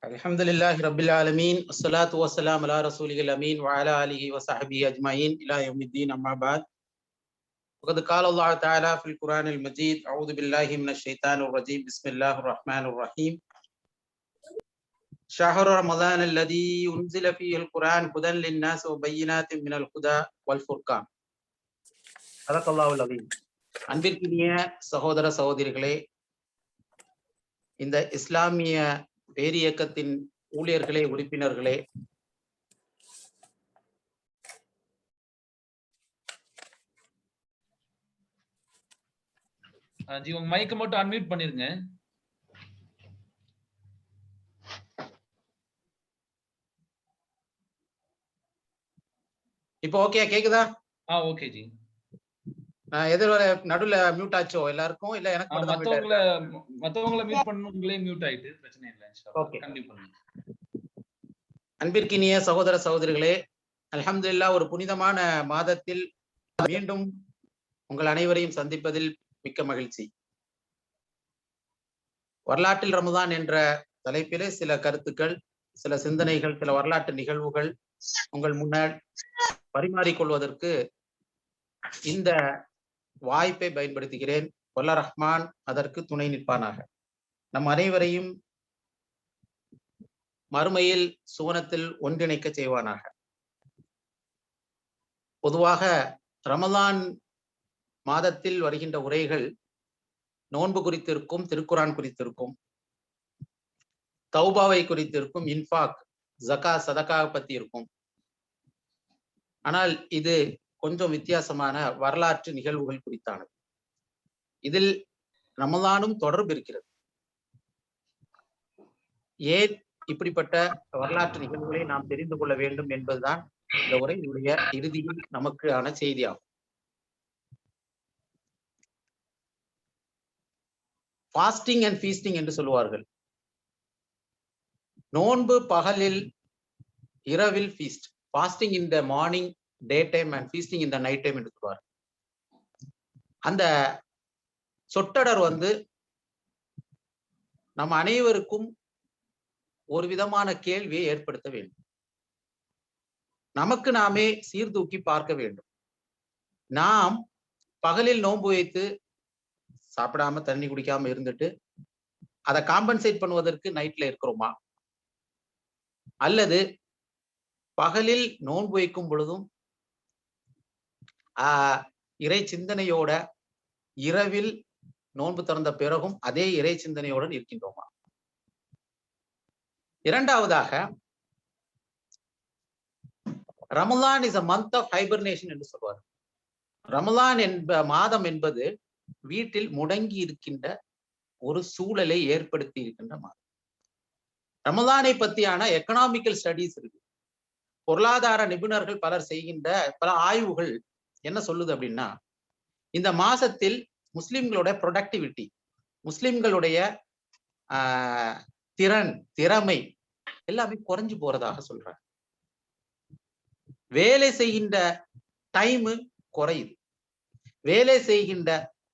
الحمد لله رب العالمين والصلاة والسلام على رسوله الأمين وعلى آله وصحبه أجمعين إلى يوم الدين أما بعد وقد قال الله تعالى في القرآن المجيد أعوذ بالله من الشيطان الرجيم بسم الله الرحمن الرحيم شهر رمضان الذي أنزل فيه القرآن هدى للناس وبينات من الهدى والفرقان صدق الله العظيم. அன்பிற்கினிய சகோதர சகோதரிகளே, இந்த இஸ்லாமிய பேரியக்கத்தின் ஊழியர்களே, உறுப்பினர்களே, உங்க மைக்க மட்டும் அன்மியூட் பண்ணிருங்க. இப்போ ஓகே கேக்குதா? Okay G. எதிர நடுவுல மியூட் ஆச்சோ எல்லாருக்கும்? இல்ல எனக்கு மட்டும் மத்தவங்கள மியூட் பண்ணனுங்களே மியூட் ஆயிட்டு பிரச்சனை இல்ல இன்ஷாஅல்லாஹ். ஓகே, கண்டிப்பா பண்ணுங்க. அன்பிற்கினிய சகோதர சகோதரிகளே, அல்ஹம்துலில்லாஹ் ஒரு புனிதமான மாதத்தில் மீண்டும் உங்கள் அனைவரையும் சந்திப்பதில் மிக்க மகிழ்ச்சி. வரலாற்றில் ரமதான் என்ற தலைப்பிலே சில கருத்துக்கள், சில சிந்தனைகள், சில வரலாற்று நிகழ்வுகள் உங்கள் முன்னால் பரிமாறிக்கொள்வதற்கு இந்த வாய்ப்பை பயன்படுத்துகிறேன். வல்ல ரஹ்மான் அதற்கு துணை நிற்பானாக. நம் அனைவரையும் மறுமையில் சுவனத்தில் ஒன்றிணைக்க செய்வானாக. பொதுவாக ரமலான் மாதத்தில் வருகின்ற உரைகள் நோன்பு குறித்திருக்கும், திருக்குரான் குறித்திருக்கும், தௌபாவை குறித்திருக்கும், இன்ஃபாக் ஜகா சதகா பத்தி இருக்கும். ஆனால் இது கொஞ்சம் வித்தியாசமான வரலாற்று நிகழ்வுகள் குறித்தானது. இதில் ரமலானும் தொடர்பு இருக்கிறது. ஏன் இப்படிப்பட்ட வரலாற்று நிகழ்வுகளை நாம் தெரிந்து கொள்ள வேண்டும் என்பதுதான் இந்த உரையினுடைய இறுதியில் நமக்கு ஆன செய்தியாகும். ஃபாஸ்டிங் அண்ட் ஃபீஸ்டிங் என்று சொல்லுவார்கள். நோன்பு பகலில், இரவில் feast. Fasting in the morning day time and feasting in the night time என்று சொல்வார். அந்த சொற்றொடர் நம் அனைவருக்கும் ஒரு விதமான கேள்வியை ஏற்படுத்த வேண்டும். நமக்கு நாமே சீர்தூக்கி பார்க்க வேண்டும். நாம் பகலில் நோன்பு வைத்து சாப்பிடாம தண்ணி குடிக்காம இருந்துட்டு அதை காம்பன்சேட் பண்ணுவதற்கு நைட்ல இருக்கிறோமா? அல்லது பகலில் நோன்பு வைக்கும் பொழுதும் இறை சிந்தனையோட இரவில் நோன்பு திறந்த பிறகும் அதே இறை சிந்தனையோடு இருக்கின்றோமா? இரண்டாவதாக, Ramadan is a month of hibernation என்று சொல்வார். ரமலான் மாதம் என்பது வீட்டில் முடங்கி இருக்கின்ற ஒரு சூழலை ஏற்படுத்தி இருக்கின்ற மாதம். ரமலானை பத்தியான எக்கனாமிக்கல் ஸ்டடீஸ் இருக்கு. பொருளாதார நிபுணர்கள் பலர் செய்கின்ற பல ஆய்வுகள் என்ன சொல்லுது அப்படின்னா, இந்த மாசத்தில் முஸ்லிம்களோட ப்ரொடக்டிவிட்டி, முஸ்லிம்களுடைய திறமை எல்லாமே குறைஞ்சு போறதாக சொல்றாங்க. வேலை செய்கின்ற டைம் குறையுது, வேலை செய்கின்ற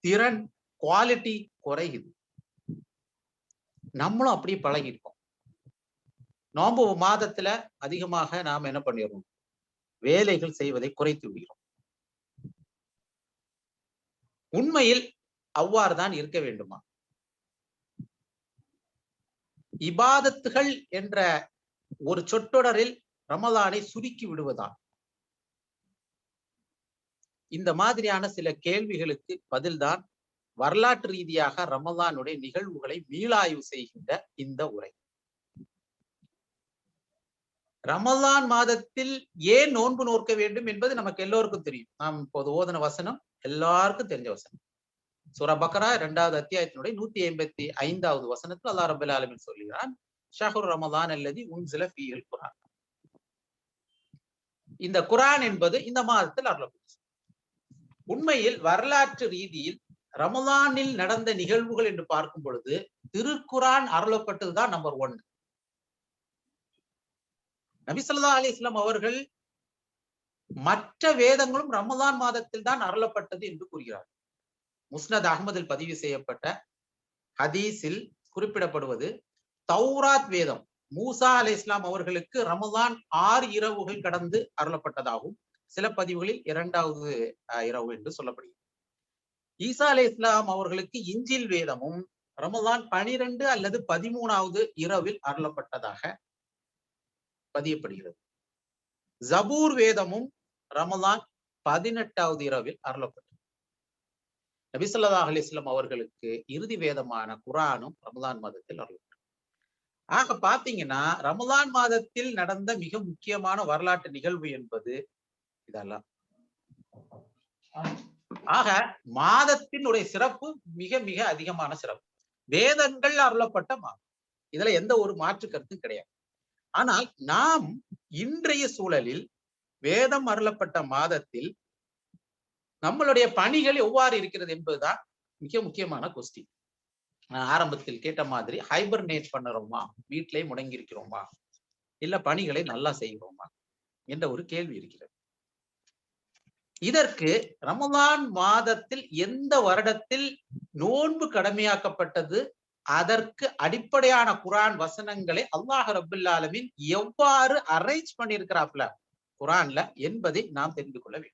திறன் குவாலிட்டி குறையுது. நம்மளும் அப்படியே பழகிருக்கோம். நோன்பு மாதத்துல அதிகமாக நாம் என்ன பண்ணிடுறோம்? வேலைகள் செய்வதை குறைத்து விடுகிறோம். உண்மையில் அவ்வாறு தான் இருக்க வேண்டுமா? இபாதத்துகள் என்ற ஒரு சொற்றொடரில் ரமலானை சுருக்கி விடுவதா? இந்த மாதிரியான சில கேள்விகளுக்கு பதில்தான் வரலாற்று ரீதியாக ரமலானுடைய நிகழ்வுகளை மீளாய்வு செய்கின்ற இந்த உரை. ரமலான் மாதத்தில் ஏன் நோன்பு நோக்க வேண்டும் என்பது நமக்கு எல்லோருக்கும் தெரியும். நாம் இப்போது ஓதன வசனம் எல்லாருக்கும் தெரிஞ்ச வசனம். சூரா பக்ரா 2வது அத்தியாயத்தினுடைய 185வது வசனத்தில் அல்லாஹ் ரப்பல் ஆலமீன் சொல்கிறான், ஷஹ்ரு ரமலான் அல்லதி உன்சில ஃபீஹில் குர்ஆன். இந்த குர்ஆன் என்பது இந்த மாதத்தில் அருளப்பட்டது. உண்மையில் வரலாற்று ரீதியில் ரமலானில் நடந்த நிகழ்வுகள் என்று பார்க்கும் பொழுது திருக்குர்ஆன் அருளப்பட்டதுதான் நம்பர் 1. நபி ஸல்லல்லாஹு அலைஹி வஸல்லம் அவர்கள் மற்ற வேதங்களும் ரமலான் மாதத்தில் தான் அருளப்பட்டது என்று கூறுகிறார். முஸ்னத் அஹ்மதில் பதிவு செய்யப்பட்ட ஹதீஸில் குறிப்பிடப்படுவது, தௌராத் வேதம் மூசா அலைஹிஸ்ஸலாம் அவர்களுக்கு ரமலான் 6 இரவுகள் கடந்து அருளப்பட்டதாகவும் சில பதிவுகளில் 2வது இரவு என்று சொல்லப்படுகிறது. ஈசா அலைஹிஸ்ஸலாம் அவர்களுக்கு இஞ்சில் வேதமும் ரமலான் 12 அல்லது 13வது இரவில் அருளப்பட்டதாக பதியப்படுகிறது. ஜபூர் வேதமும் ரமலான் 18வது இரவில் அருளப்பட்டது. நபி ஸல்லல்லாஹு அலைஹி வஸல்லம் அவர்களுக்கு இறுதி வேதமான குர்ஆனும் ரமலான் மாதத்தில் அருளப்பட்டது. ஆக பாத்தீங்கன்னா ரமலான் மாதத்தில் நடந்த மிக முக்கியமான வரலாற்று நிகழ்வு என்பது இதெல்லாம். ஆக மாதத்தினுடைய சிறப்பு மிக மிக அதிகமான சிறப்பு. வேதங்கள் அருளப்பட்ட மாதம், இதுல எந்த ஒரு மாற்று கருத்தும் கிடையாது. ஆனால் நாம் இன்றைய சூழலில் வேதம் அருளப்பட்ட மாதத்தில் நம்மளுடைய பணிகள் எவ்வாறு இருக்கிறது என்பதுதான் மிக முக்கியமான கொஸ்டின். நான் ஆரம்பத்தில் கேட்ட மாதிரி ஹைபர்னேட் பண்ணுறோமா, வீட்டிலே முடங்கி இருக்கிறோமா, இல்ல பணிகளை நல்லா செய்கிறோமா என்ற ஒரு கேள்வி இருக்கிறது. இதற்கு ரமலான் மாதத்தில் எந்த வருடத்தில் நோன்பு கடமையாக்கப்பட்டது, அதற்கு அடிப்படையான குர்ஆன் வசனங்களை அல்லாஹ் ரப்பல் ஆலமீன் எவ்வாறு அரேஞ்ச் பண்ணியிருக்கிறாப்ல குர்ஆன்ல என்பதை நாம் தெரிந்து கொள்ள வேண்டும்.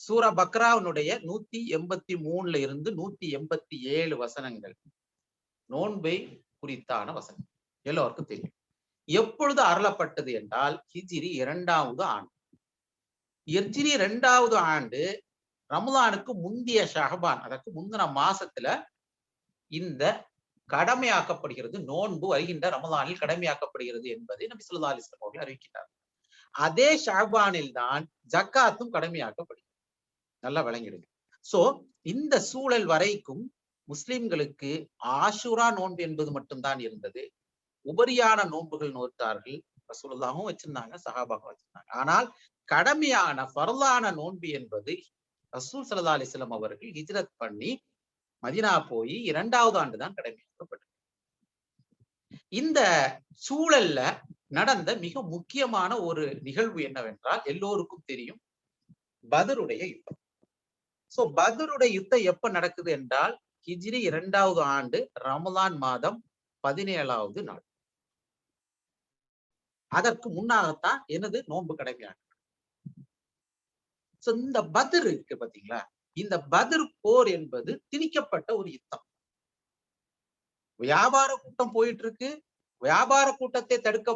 சூரா பக்ராவுடைய 183ல இருந்து 187 வசனங்கள் நோன்பை குறித்தான வசனம். எல்லோருக்கும் தெரியும். எப்பொழுது அருளப்பட்டது என்றால் ஹிஜ்ரி 2வது ஆண்டு. ஹிஜ்ரி 2வது ஆண்டு ரமலானுக்கு முந்தைய ஷஅபான், அதற்கு முந்தின மாசத்துல இந்த கடமையாக்கப்படுகிறது. நோன்பு வருகின்ற ரமலானில் கடமையாக்கப்படுகிறது என்பதை நபி ஸல்லல்லாஹு அலைஹி வஸல்லம் அவர்கள் அறிவிக்கிறார். அதே ஷஅபானில் தான் ஜக்காத்தும் கடமையாக்கப்படுகிறது. நல்லா விளங்கிடுங்க. சோ இந்த சூழல் வரைக்கும் முஸ்லிம்களுக்கு ஆஷுரா நோன்பு என்பது மட்டும்தான் இருந்தது. உபரியான நோன்புகள் நோத்தார்கள். ரசூலுல்லாஹும் வச்சிருந்தாங்க, சஹாபாவும் வச்சிருந்தாங்க. ஆனால் கடமையான ஃபர்லான நோன்பு என்பது ரசூல் ஸல்லல்லாஹு அலைஹி வஸல்லம் அவர்கள் ஹிஜ்ரத் பண்ணி மதீனா போய் 2வது ஆண்டு தான் கடமையாக்கப்பட்டது. இந்த சூழல்ல நடந்த மிக முக்கியமான ஒரு நிகழ்வு என்னவென்றால் எல்லோருக்கும் தெரியும், பத்ருடைய யுத்தம். சோ பத்ருடைய யுத்தம் எப்ப நடக்குது என்றால் ஹிஜ்ரி 2வது ஆண்டு ரமலான் மாதம் 17வது நாள். அதற்கு முன்னாகத்தான் எனது நோன்பு கடமையாகும். சோ இந்த பத்ர் இருக்கு பாத்தீங்களா, இந்த பத்ர் போர் என்பது திணிக்கப்பட்ட ஒரு யுத்தம். வியாபார கூட்டம் போயிட்டு இருக்கு. வியாபார கூட்டத்தை தடுக்க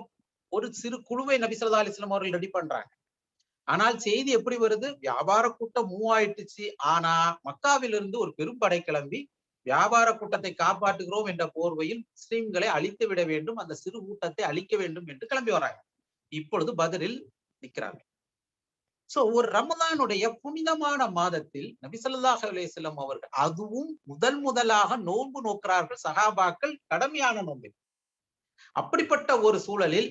ஒரு சிறு குழுவை நபி ஸல்லல்லாஹு அலைஹி வஸல்லம் அவர்கள் ரெடி பண்றாங்க. ஆனால் செய்தி எப்படி வருது, வியாபார கூட்டம் மூவ் ஆயிட்டுச்சு. ஆனா மக்காவிலிருந்து ஒரு பெரும் படை கிளம்பி வியாபார கூட்டத்தை காப்பாற்றுகிறோம் என்ற போர்வையில் முஸ்லிம்களை அழித்து விட வேண்டும், அந்த சிறு கூட்டத்தை அழிக்க வேண்டும் என்று கிளம்பி வராங்க. இப்பொழுது பத்ரில் நிற்கிறாங்க. சோ ஒரு ரமலானுடைய புனிதமான மாதத்தில் நபி ஸல்லல்லாஹு அலைஹி வஸல்லம் அவர்கள் அதுவும் முதலாக நோன்பு நோக்கிறார்கள் சஹாபாக்கள், கடமையான நோன்பு. அப்படிப்பட்ட ஒரு சூழலில்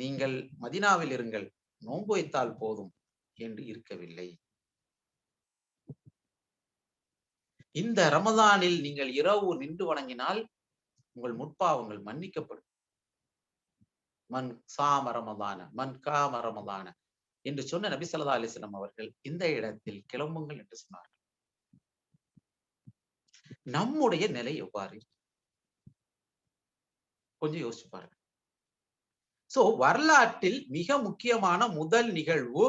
நீங்கள் மதீனாவில் இருங்கள், நோன்பு வைத்தால் போதும் என்று இருக்கவில்லை. இந்த ரமலானில் நீங்கள் இரவு நின்று வணங்கினால் உங்கள் முற்பாவங்கள் மன்னிக்கப்படும். மன் சாம ரமலான மன் காம ரமலான என்று சொன்ன நபி ஸல்லல்லாஹு அலைஹி வஸல்லம் அவர்கள் இந்த இடத்தில் கிளம்புங்கள் என்று சொன்னார்கள். நம்முடைய நிலை எவ்வாறு? கொஞ்சம் யோசிச்சு பாருங்க. சோ வரலாற்றில் மிக முக்கியமான முதல் நிகழ்வு,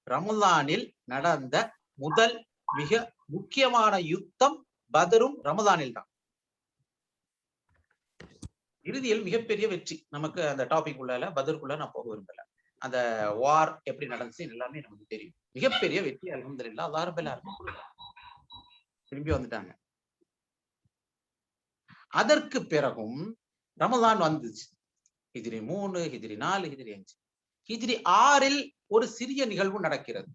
ரமலானில் நடந்த முதல் மிக முக்கியமான யுத்தம் பத்ரும் ரமலானில் தான். இறுதியில் மிகப்பெரிய வெற்றி. நமக்கு அந்த டாபிக் உள்ளால பத்ருக்குள்ள நான் போக விரும்பல. அந்த வார் எப்படி நடந்துச்சு எல்லாமே நமக்கு தெரியும். மிகப்பெரிய வெற்றி அல்ஹம்துலில்லாஹ், அல்லாஹ் ரப்பல் ஆலமீன் திரும்பி வந்துட்டாங்க. அதற்கு பிறகும் ரமலான் வந்துச்சு. ஹிஜ்ரி 3, ஹிஜ்ரி 4, ஹிஜ்ரி 5. ஹிஜ்ரி 6ல் ஒரு சிறிய நிகழ்வு நடக்கிறது.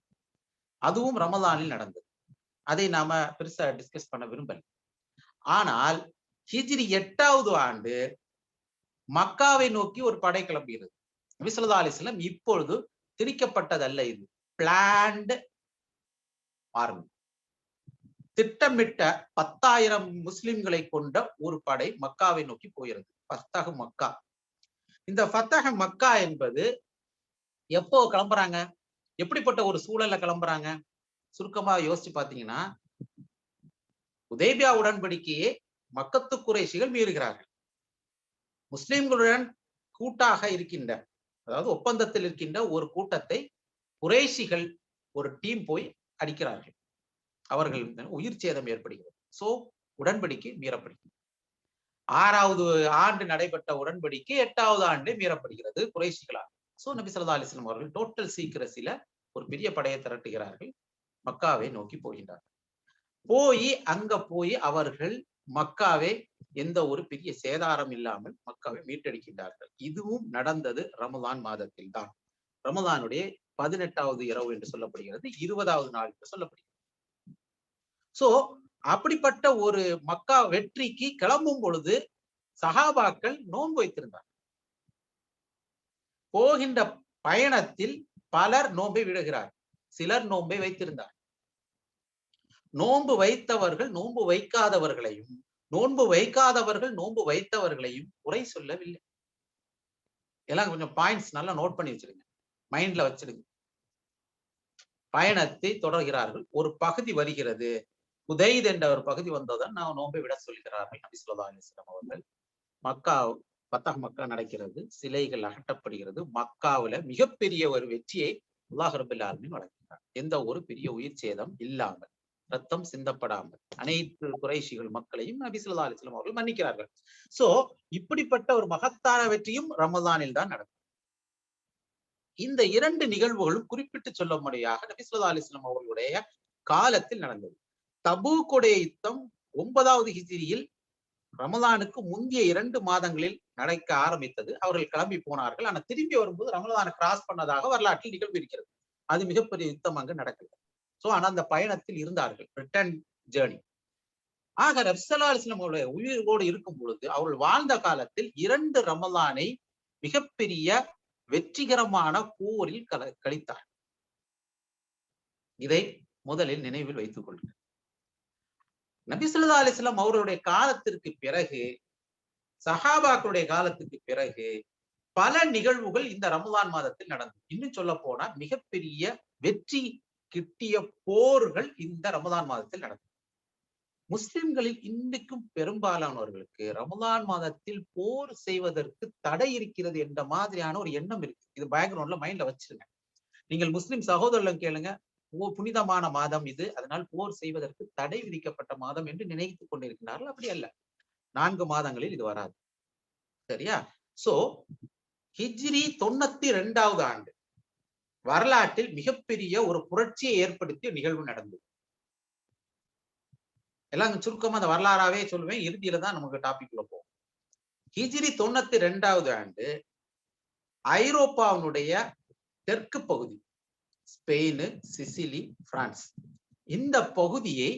அதுவும் ரமலானில் நடந்தது. அதை நாம பெருசா டிஸ்கஸ் பண்ண விரும்பல. ஆனால் ஹிஜ்ரி 8வது ஆண்டு மக்காவை நோக்கி ஒரு படை கிளம்புகிறது. நபி ஸல்லல்லாஹு அலைஹி வஸல்லம் இப்பொழுது திணிக்கப்பட்டதல்ல, இது பிளான்ட் ஆர்மி. திட்டமிட்ட 10,000 முஸ்லிம்களை கொண்ட ஒரு படை மக்காவை நோக்கி போகிறது. ஃபத்தஹ் மக்கா. இந்த ஃபத்தஹ் மக்கா என்பது எப்போ கிளம்புறாங்க, எப்படிப்பட்ட ஒரு சூழல்ல கிளம்புறாங்க? சுருக்கமா யோசிச்சு பாத்தீங்கன்னா, உதைபியா உடன்படிக்கையே மக்கத்து குறைஷிகள் மீறுகிறார்கள். முஸ்லிம்களுடன் கூட்டாக இருக்கின்ற, அதாவது ஒப்பந்தத்தில் இருக்கின்ற ஒரு கூட்டத்தை குறைஷிகள் ஒரு டீம் போய் அடிக்கிறார்கள். அவர்கள் உயிர் சேதம் ஏற்படுகிறது. சோ உடன்படிக்கை மீறப்படுகிறது. 6வது ஆண்டு நடைபெற்ற உடன்படிக்கை 8வது ஆண்டு மீறப்படுகிறது குறைஷிகளால். சோ நபி ஸல்லல்லாஹு அலைஹி வஸல்லம் அவர்கள் டோட்டல் சீக்கிரசில ஒரு பெரிய படையை திரட்டுகிறார்கள். மக்காவை நோக்கி போகின்றார்கள். அங்க போய் அவர்கள் மக்காவை எந்த ஒரு பெரிய சேதாரம் இல்லாமல் மக்காவை மீட்டெடுக்கின்றார்கள். இதுவும் நடந்தது ரமலான் மாதத்தில் தான். ரமலானுடைய 18வது இரவு என்று சொல்லப்படுகிறது, 20வது நாள் என்று சொல்லப்படுகிறது. சோ அப்படிப்பட்ட ஒரு மக்கா வெற்றிக்கு கிளம்பும் பொழுது சஹாபாக்கள் நோன்பு வைத்திருந்தார். போகின்ற பயணத்தில் பலர் நோன்பை விடுகிறார், சிலர் நோன்பை வைத்திருந்தார். நோன்பு வைத்தவர்கள் நோன்பு வைக்காதவர்களையும், நோன்பு வைக்காதவர்கள் நோன்பு வைத்தவர்களையும் குறை சொல்லவில்லை. எல்லாம் கொஞ்சம் பாயிண்ட்ஸ் நல்லா நோட் பண்ணி வச்சிருங்க, மைண்ட்ல வச்சிருங்க. பயணத்தை தொடர்கிறார்கள். ஒரு பகுதி வருகிறது, உதைத் என்ற ஒரு பகுதி வந்ததுடன் நான் நோன்பை விட சொல்கிறார்கள் நபி ஸல்லல்லாஹு அலைஹி வஸல்லம் அவர்கள். மக்கா ஃபத்ஹ் மக்கா நடக்கிறது, சிலைகள் அகற்றப்படுகிறது. மக்காவுல மிகப்பெரிய ஒரு வெற்றியை அல்லாஹ் ரப்பல் ஆலமீன் வழங்குகிறார். எந்த ஒரு பெரிய உயிர் சேதம் இல்லாமல், ரத்தம் சிந்தப்படாமல் அனைத்து குறைஷிகள் மக்களையும் நபி ஸல்லல்லாஹு அலைஹி வஸல்லம் அவர்கள் மன்னிக்கிறார்கள். சோ இப்படிப்பட்ட ஒரு மகத்தான வெற்றியும் ரமலானில் தான் நடக்கும். இந்த 2 நிகழ்வுகளும் குறிப்பிட்டு சொல்லும்படியாக நபி ஸல்லல்லாஹு அலைஹி வஸல்லம் அவர்களுடைய காலத்தில் நடந்தது. தபூக்குடைய யுத்தம் 9வது ஹிஜ்ரியில் ரமலானுக்கு முந்தைய 2 மாதங்களில் நடக்க ஆரம்பித்தது. அவர்கள் கிளம்பி போனார்கள். ஆனா திரும்பி வரும்போது ரமலானை கிராஸ் பண்ணதாக வரலாற்றில் நிகழ்வு இருக்கிறது. அது மிகப்பெரிய யுத்தம் அங்கு நடக்கல. சோ ஆனா அந்த பயணத்தில் இருந்தார்கள், ரிட்டர்ன் ஜேர்னி. ஆக நபி ஸல்லல்லாஹு அலைஹி வஸல்லம் அவருடைய உயிரோடு இருக்கும் பொழுது அவர்கள் வாழ்ந்த காலத்தில் 2 ரமலானை மிகப்பெரிய வெற்றிகரமான போரில் கழித்தார். இதை முதலில் நினைவில் வைத்துக் கொள்ளுங்கள். நபி ஸல்லல்லாஹு அலைஹி வஸல்லம் அவருடைய காலத்திற்கு பிறகு, சஹாபாக்களுடைய காலத்துக்கு பிறகு பல நிகழ்வுகள் இந்த ரமலான் மாதத்தில் நடந்தது. இன்னும் சொல்ல போனா மிகப்பெரிய வெற்றி கிட்டிய போர்கள் இந்த ரமலான் மாதத்தில் நடந்தது. முஸ்லிம்களில் இன்றைக்கும் பெரும்பாலானவர்களுக்கு ரமலான் மாதத்தில் போர் செய்வதற்கு தடை இருக்கிறது என்ற மாதிரியான ஒரு எண்ணம் இருக்கு. இது பேக்ரவுண்ட்ல மைண்ட்ல வச்சிருங்க. நீங்கள் முஸ்லிம் சகோதரர்களும் கேளுங்க, புனிதமான மாதம் இது, அதனால் போர் செய்வதற்கு தடை விதிக்கப்பட்ட மாதம் என்று நினைத்துக் கொண்டிருக்கிறார்கள். அப்படி அல்ல. 4 மாதங்களில் இது வராது. சரியா? சோ ஹிஜ்ரி 92வது ஆண்டு வரலாற்றில் மிகப்பெரிய ஒரு புரட்சியை ஏற்படுத்திய நிகழ்வு நடந்தது. எல்லாம் சுருக்கமா அந்த வரலாறாவே சொல்லுவேன், இறுதியில தான் நமக்கு டாபிக் உள்ள போகும். ஹிஜ்ரி 92வது ஆண்டு ஐரோப்பாவினுடைய தெற்கு பகுதி, ஸ்பெயின், சிசிலி, பிரான்ஸ், இந்த பகுதியை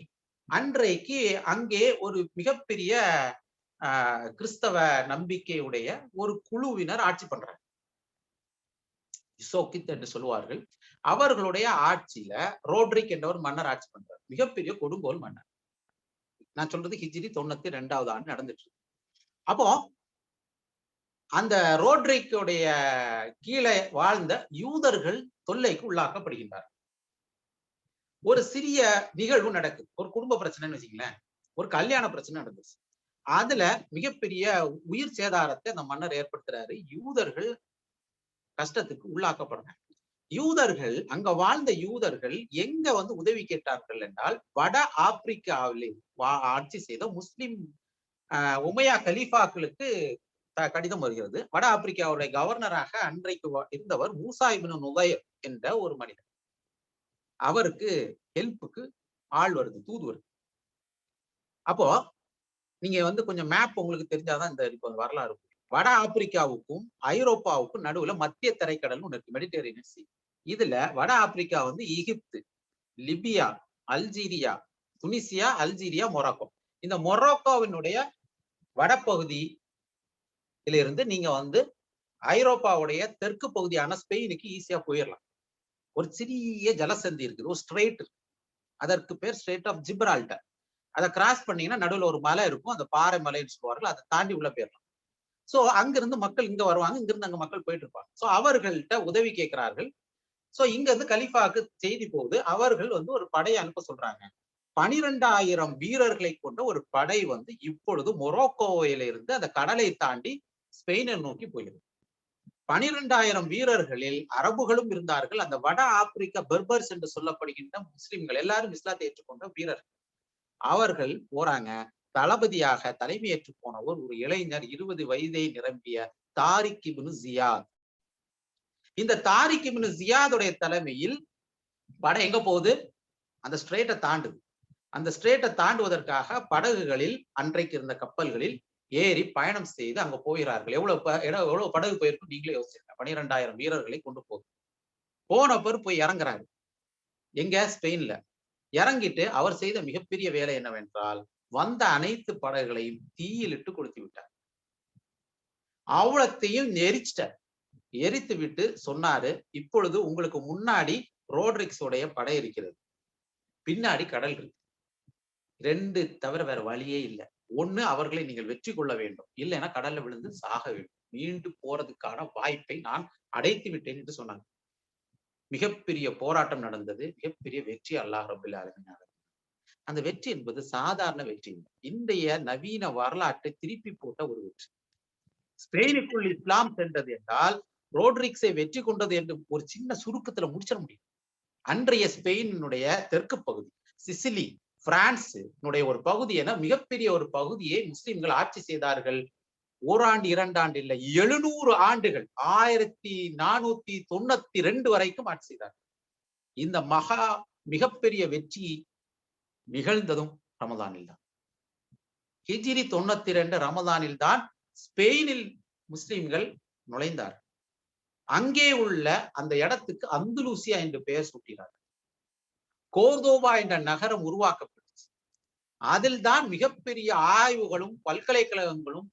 அன்றைக்கு அங்கே ஒரு மிகப்பெரிய கிறிஸ்தவ நம்பிக்கையுடைய ஒரு குழுவினர் ஆட்சி பண்றாங்க. இசோக்கித் என்று சொல்லுவார்கள். அவர்களுடைய ஆட்சியில ரோட்ரிக் என்ற ஒரு மன்னர் ஆட்சி பண்றார். மிகப்பெரிய கொடுங்கோல் மன்னர். நான் சொல்றது ஹிஜ்ரி 92வது ஆண்டு நடந்துட்டு இருக்கு. அப்போ அந்த ரோட்ரிக்குடைய கீழே வாழ்ந்த யூதர்கள் தொல்லைக்கு உள்ளாக்கப்படுகின்றார். ஒரு சிறிய நிகழ்வு நடக்குது, ஒரு குடும்ப பிரச்சனைன்னு வச்சுங்களேன், ஒரு கல்யாண பிரச்சனை நடந்துச்சு. அதுல மிகப்பெரிய உயிர் சேதாரத்தை அந்த மன்னர் ஏற்படுத்துறாரு. யூதர்கள் கஷ்டத்துக்கு உள்ளாக்கப்படுறாங்க. யூதர்கள், அங்க வாழ்ந்த யூதர்கள் எங்க உதவி கேட்டார்கள் என்றால், வட ஆப்பிரிக்காவிலே ஆட்சி செய்த முஸ்லிம் உமையா கலீஃபாக்களுக்கு கடிதம் வருகிறது. வட ஆப்பிரிக்காவுடைய கவர்னராக அன்றைக்கு இருந்தவர் மூசா இப்னு நுகைர் என்ற ஒரு மனிதர். அவருக்கு ஹெல்ப்புக்கு ஆள் வருது, தூது வருது. அப்போ நீங்க கொஞ்சம் மேப் உங்களுக்கு தெரிஞ்சாதான் இந்த வரலாறு. வட ஆப்பிரிக்காவுக்கும் ஐரோப்பாவுக்கும் நடுவுல மத்திய தரைக்கடல் ஒன்று இருக்கு, மெடிட்டரேனியன் சி. இதுல வட Africa Egypt, Libya, Algeria, Tunisia, Algeria, Morocco. இந்த மொராக்கோவினுடைய வடப்பகுதியில இருந்து நீங்க ஐரோப்பாவுடைய தெற்கு பகுதியான ஸ்பெயினுக்கு ஈஸியா போயிடலாம். ஒரு சிறிய ஜலசந்தி இருக்குது, ஒரு ஸ்ட்ரெயிட் இருக்கு. அதற்கு பேர் ஸ்ட்ரெயிட் ஆஃப் ஜிப்ரால்டர். அதை கிராஸ் பண்ணீங்கன்னா நடுவில் ஒரு மலை இருக்கும், அந்த பாறை மலைன்னு சொல்லுவார்கள். அதை தாண்டி உள்ள போயிடலாம். சோ அங்கிருந்து மக்கள் இங்க வருவாங்க, இங்கிருந்து அங்க மக்கள் போயிட்டு இருப்பாங்க. சோ அவர்கள்ட்ட உதவி கேட்கிறார்கள். சோ இங்க இருந்து கலிஃபாக்கு செய்தி போகுது. அவர்கள் ஒரு படையை அனுப்ப சொல்றாங்க. 12,000 வீரர்களை கொண்ட ஒரு படை இப்பொழுது மொரோக்கோவில இருந்து அந்த கடலை தாண்டி ஸ்பெயினை நோக்கி போகிறது. 12,000 வீரர்களில் அரபுகளும் இருந்தார்கள். அந்த வட ஆப்பிரிக்க பெர்பர்ஸ் என்று சொல்லப்படுகின்ற முஸ்லிம்கள் எல்லாரும் இஸ்லாத்தை ஏற்றுக்கொண்ட வீரர்கள். அவர்கள் போறாங்க. தளபதியாக தலைமையேற்று போனவர் ஒரு இளைஞர் 20 வயதை நிரம்பிய தாரிக் இப்னு ஜியாத். இந்த தாரிக் இப்னு ஜியாதுடைய தலைமையில் படை எங்க போகுது? அந்த ஸ்ட்ரேட்டை தாண்டுது. அந்த ஸ்ட்ரேட்டை தாண்டுவதற்காக படகுகளில், அன்றைக்கு இருந்த கப்பல்களில் ஏறி பயணம் செய்து அங்க போகிறார்கள். எவ்வளவு படகு போயிருக்கும் நீங்களே யோசிச்சிருக்க. 12,000 வீரர்களை கொண்டு போகுது. போனப்பர் போய் இறங்குறாரு. எங்க? ஸ்பெயின்ல. இறங்கிட்டு அவர் செய்த மிகப்பெரிய வேலை என்னவென்றால், வந்த அனைத்து படகுகளையும் தீயிலிட்டு கொளுத்தி விட்டார். அவ்வளத்தையும் எரிச்சிட்டார். எரித்து விட்டு சொன்னாரு, இப்பொழுது உங்களுக்கு முன்னாடி ரோட்ரிக்ஸ் உடைய படை இருக்கிறது, பின்னாடி கடல் இருக்கு. 2 தவிர வேற வழியே இல்லை. ஒண்ணு, அவர்களை நீங்கள் வெற்றி கொள்ள வேண்டும், இல்லைன்னா கடல்ல விழுந்து சாக வேண்டும். மீண்டு போறதுக்கான வாய்ப்பை நான் அடைத்து விட்டேன் என்று சொன்னாங்க. மிகப்பெரிய போராட்டம் நடந்தது. மிகப்பெரிய வெற்றி அல்லாஹ் ரப்பல் ஆலமீன். அந்த வெற்றி என்பது சாதாரண வெற்றி இல்லை. இன்றைய நவீன வரலாற்றை திருப்பி போட்ட ஒரு வெற்றி. ஸ்பெயினுக்குள் இஸ்லாம் சென்றது என்றால் ரோட்ரிக்ஸை வெற்றி கொண்டது என்று ஒரு சின்ன சுருக்கத்துல முடிச்சிட முடியும். அன்றைய ஸ்பெயினுடைய தெற்கு பகுதி, சிசிலி, பிரான்ஸ் ஒரு பகுதி என மிகப்பெரிய ஒரு பகுதியை முஸ்லிம்கள் ஆட்சி செய்தார்கள். ஓராண்டு 2 ஆண்டு இல்லை, 700 ஆண்டுகள், 1492 வரைக்கும் ஆட்சி செய்தார்கள். இந்த மிகப்பெரிய வெற்றி நிகழ்ந்ததும் ரமதானில் தான். ஹிஜ்ரி 92 ரமதானில் தான் ஸ்பெயினில் முஸ்லிம்கள் நுழைந்தார். அங்கே உள்ள அந்த இடத்துக்கு அந்துலூசியா என்று பெயர் சூட்டினார். கோர்தோபா என்ற நகரம் உருவாக்கப்பட்டுச்சு. அதில் தான் மிகப்பெரிய ஆய்வுகளும் பல்கலைக்கழகங்களும்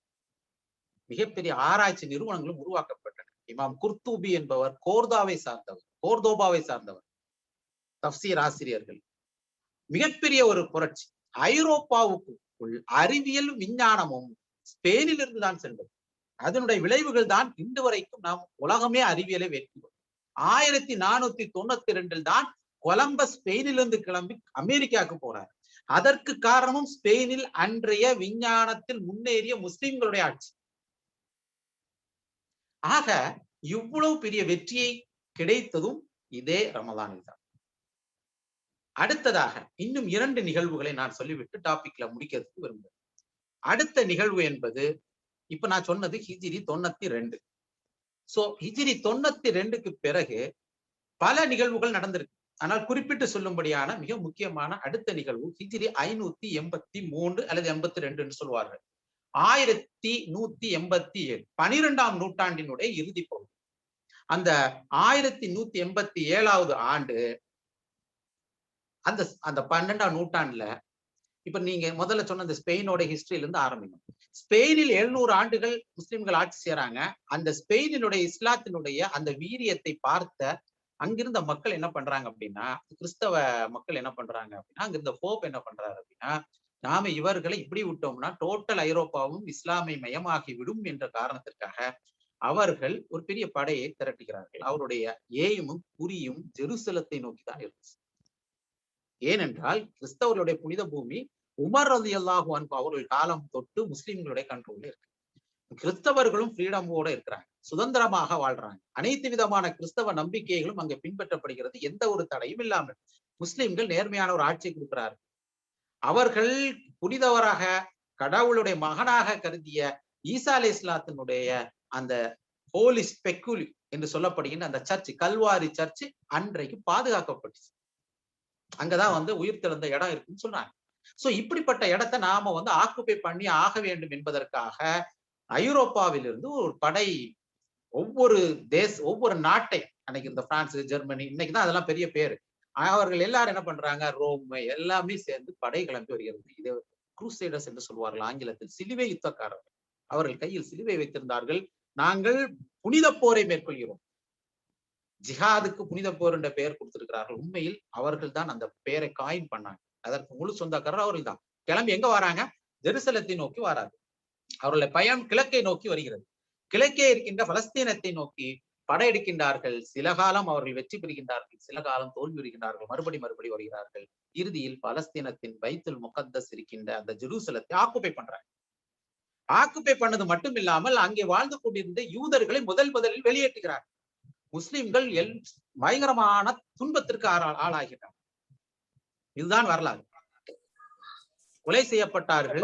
மிகப்பெரிய ஆராய்ச்சி நிறுவனங்களும் உருவாக்கப்பட்டன. இமாம் குர்தூபி என்பவர் கோர்தோபாவை சார்ந்தவர் தப்சீர் ஆசிரியர்கள். மிகப்பெரிய ஒரு புரட்சி. ஐரோப்பாவுக்குள் அறிவியல் விஞ்ஞானமும் ஸ்பெயினில் இருந்து தான் சென்றது. அதனுடைய விளைவுகள் தான் இன்று வரைக்கும் நாம் உலகமே அறிவியலை வெற்றி. 1492 தான் கொலம்பஸ் ஸ்பெயினிலிருந்து கிளம்பி அமெரிக்காவுக்கு போறார். அதற்கு காரணமும் ஸ்பெயினில் அன்றைய விஞ்ஞானத்தில் முன்னேறிய முஸ்லிம்களுடைய ஆட்சி. ஆக இவ்வளவு பெரிய வெற்றியை கிடைத்ததும் இதே ரமதானில் தான். அடுத்ததாக இன்னும் 2 நிகழ்வுகளை நான் சொல்லிவிட்டு டாபிக்ல முடிக்கிறதுக்கு விரும்புகிறேன். அடுத்த நிகழ்வு என்பது, இப்ப நான் சொன்னது ஹிஜ்ரி 92. சோ ஹிஜ்ரி 92க்கு பிறகு பல நிகழ்வுகள் நடந்திருக்கு. ஆனால் குறிப்பிட்டு சொல்லும்படியான மிக முக்கியமான அடுத்த நிகழ்வு ஹிஜ்ரி 583 அல்லது 82 என்று சொல்வார்கள். 1187, 12ஆம் நூற்றாண்டினுடைய இறுதி பகுதி. அந்த 1187வது ஆண்டு, அந்த 12ஆம் நூற்றாண்டுல, இப்ப நீங்க முதல்ல சொன்ன அந்த ஸ்பெயினோட ஹிஸ்டரியில இருந்து ஆரம்பிக்கும். ஸ்பெயினில் 700 ஆண்டுகள் முஸ்லிம்கள் ஆட்சி செய்யறாங்க. அந்த ஸ்பெயினினுடைய இஸ்லாத்தினுடைய அந்த வீரியத்தை பார்த்த அங்கிருந்த மக்கள் என்ன பண்றாங்க அப்படின்னா, கிறிஸ்தவ மக்கள் என்ன பண்றாங்க அப்படின்னா, அங்கிருந்த போப் என்ன பண்றாரு அப்படின்னா, நாம இவர்களை இப்படி விட்டோம்னா டோட்டல் ஐரோப்பாவும் இஸ்லாமை மயமாகி விடும் என்ற காரணத்திற்காக அவர்கள் ஒரு பெரிய படையை திரட்டுகிறார்கள். அவருடைய ஏய்மும் குறியும் ஜெருசலத்தை நோக்கிதான் இருந்துச்சு. ஏனென்றால் கிறிஸ்தவர்களுடைய புனித பூமி உமர் ரலியல்லாஹு அன்ஹு அவர்கள் காலம் தொட்டு முஸ்லிம்களுடைய கண்ட்ரோல்ல இருக்கு. கிறிஸ்தவர்களும் ஃப்ரீடமோட இருக்கிறாங்க, சுதந்திரமாக வாழ்றாங்க. அனைத்து விதமான கிறிஸ்தவ நம்பிக்கைகளும் அங்க பின்பற்றப்படுகிறது, எந்த ஒரு தடையும் இல்லாமல். முஸ்லிம்கள் நேர்மையான ஒரு ஆட்சியை கொடுக்கிறார்கள். அவர்கள் புனிதவராக கடவுளுடைய மகனாக கருதிய ஈசா அலைஹிஸ்ஸலாத்தினுடைய அந்த ஹோலி ஸ்பெக்குலி என்று சொல்லப்படுகின்ற அந்த சர்ச், கல்வாரி சர்ச் அன்றைக்கு பாதுகாக்கப்பட்டுச்சு. அங்கதான் உயிர் தெழுந்த இடம் இருக்குன்னு சொல்றாங்க. சோ இப்படிப்பட்ட இடத்தை நாம ஆக்குபை பண்ணி ஆக வேண்டும் என்பதற்காக ஐரோப்பாவிலிருந்து ஒரு படை ஒவ்வொரு நாட்டை, அன்னைக்கு இந்த பிரான்ஸ், ஜெர்மனி, இன்னைக்குதான் அதெல்லாம் பெரிய பேரு, அவர்கள் எல்லாரும் என்ன பண்றாங்க, ரோம் எல்லாமே சேர்ந்து படை கிளம்பி வருகிறது. இது குரூசைடர்ஸ் என்று சொல்வார்கள் ஆங்கிலத்தில், சிலுவை யுத்தக்காரர்கள். அவர்கள் கையில் சிலுவை வைத்திருந்தார்கள். நாங்கள் புனித போரை மேற்கொள்கிறோம். ஜிஹாதுக்கு புனித போர் என்ற பெயர் கொடுத்திருக்கிறார்கள். உண்மையில் அவர்கள் தான் அந்த பெயரை காயின் பண்ணாங்க. அதற்கு முழு சொந்தக்காரர் அவர்கள் தான். கிளம்பி எங்க வராங்க? ஜெருசலத்தை நோக்கி வராது. அவர்களுடைய பயணம் கிழக்கை நோக்கி வருகிறது. கிழக்கே இருக்கின்ற பலஸ்தீனத்தை நோக்கி படையெடுக்கின்றார்கள். சில காலம் அவர்கள் வெற்றி பெறுகின்றார்கள், சில காலம் தோல்வி வருகின்றார்கள், மறுபடி வருகிறார்கள். இறுதியில் பலஸ்தீனத்தின் பைத்துல் முகத்தஸ் இருக்கின்ற அந்த ஜெருசலத்தை ஆக்குபை பண்றாங்க. ஆக்குப்பை பண்ணது மட்டும் இல்லாமல் அங்கே வாழ்ந்து கொண்டிருந்த யூதர்களை முதலில் வெளியேற்றுகிறார். முஸ்லிம்கள் பயங்கரமான துன்பத்திற்கு ஆளாகிறார். இதுதான் வரலாறு. கொலை செய்யப்பட்டார்கள்,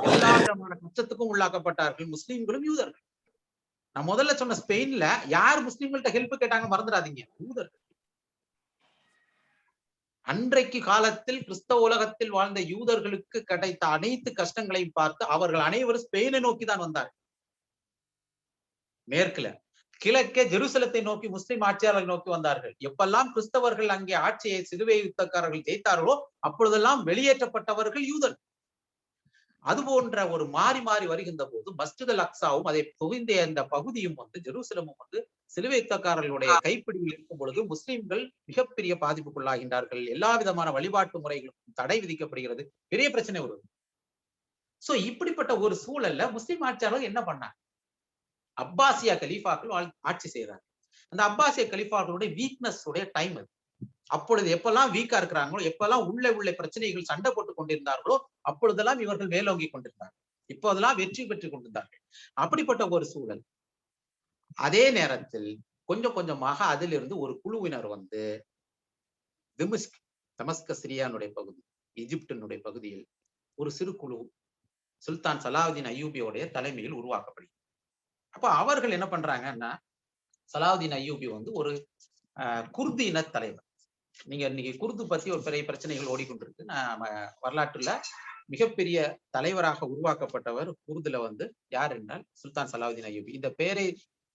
எல்லா விதமான கஷ்டத்துக்கும் உள்ளாக்கப்பட்டார்கள் முஸ்லிம்களும் யூதர்கள். நான் முதல்ல சொன்ன ஸ்பெயின்ல யார் முஸ்லிம்கள்ட்ட ஹெல்ப் கேட்டாங்க மறந்துடாதீங்க, யூதர்கள். அன்றைக்கு காலத்தில் கிறிஸ்தவ உலகத்தில் வாழ்ந்த யூதர்களுக்கு கிடைத்த அனைத்து கஷ்டங்களையும் பார்த்து அவர்கள் அனைவரும் ஸ்பெயினை நோக்கி தான் வந்தார்கள். மேற்குல கிழக்கே ஜெருசலத்தை நோக்கி முஸ்லிம் ஆட்சியாளர்கள் நோக்கி வந்தார்கள். எப்பெல்லாம் கிறிஸ்தவர்கள் அங்கே ஆட்சியை சிலுவை யுத்தக்காரர்கள் ஜெயித்தார்களோ அப்பொழுதெல்லாம் வெளியேற்றப்பட்டவர்கள் யூதர்கள். அது போன்ற ஒரு மாறி மாறி வருகின்ற போது மஸ்ஜித் அல் அக்ஸாவும் அதை புகுந்த அந்த பகுதியும் ஜெருசலமும் சிலுவை யுத்தக்காரர்களுடைய கைப்பிடியில் இருக்கும் பொழுது முஸ்லிம்கள் மிகப்பெரிய பாதிப்புக்குள்ளாகின்றார்கள். எல்லா விதமான வழிபாட்டு முறைகளுக்கும் தடை விதிக்கப்படுகிறது. பெரிய பிரச்சனை வருது. சோ இப்படிப்பட்ட ஒரு சூழல்ல முஸ்லிம் ஆட்சியாளர்கள் என்ன பண்ணாங்க? அப்பாசியா கலீஃபாக்கள் ஆட்சி செய்யறாங்க. அந்த அப்பாசிய கலீஃபாக்களுடைய வீக்னஸ் உடைய டைம் அது. அப்பொழுது எப்பெல்லாம் வீக்கா இருக்கிறாங்களோ, எப்பெல்லாம் உள்ள பிரச்சனைகள் சண்டை போட்டுக் கொண்டிருந்தார்களோ அப்பொழுதெல்லாம் இவர்கள் மேலோங்கி கொண்டிருந்தார்கள். இப்போதெல்லாம் வெற்றி பெற்றுக் கொண்டிருந்தார்கள். அப்படிப்பட்ட ஒரு சூழல். அதே நேரத்தில் கொஞ்சம் கொஞ்சமாக அதிலிருந்து ஒரு குழுவினர் தமஸ்கஸ் சிரியானுடைய பகுதி, எகிப்தினுடைய பகுதியில் ஒரு சிறு குழு சுல்தான் சலாவுதீன் அய்யூபியோடைய தலைமையில் உருவாக்கப்படுகிறது. அப்ப அவர்கள் என்ன பண்றாங்கன்னா, சலாவுதீன் அய்யூபி ஒரு குர்து இன தலைவர். நீங்க இன்னைக்கு குர்து பத்தி ஒரு பெரிய பிரச்சனைகள் ஓடிக்கொண்டிருக்கு. வரலாற்றுல மிகப்பெரிய தலைவராக உருவாக்கப்பட்டவர் குர்துல யார் என்றால் சுல்தான் சலாவுதீன் அய்யூபி. இந்த பெயரை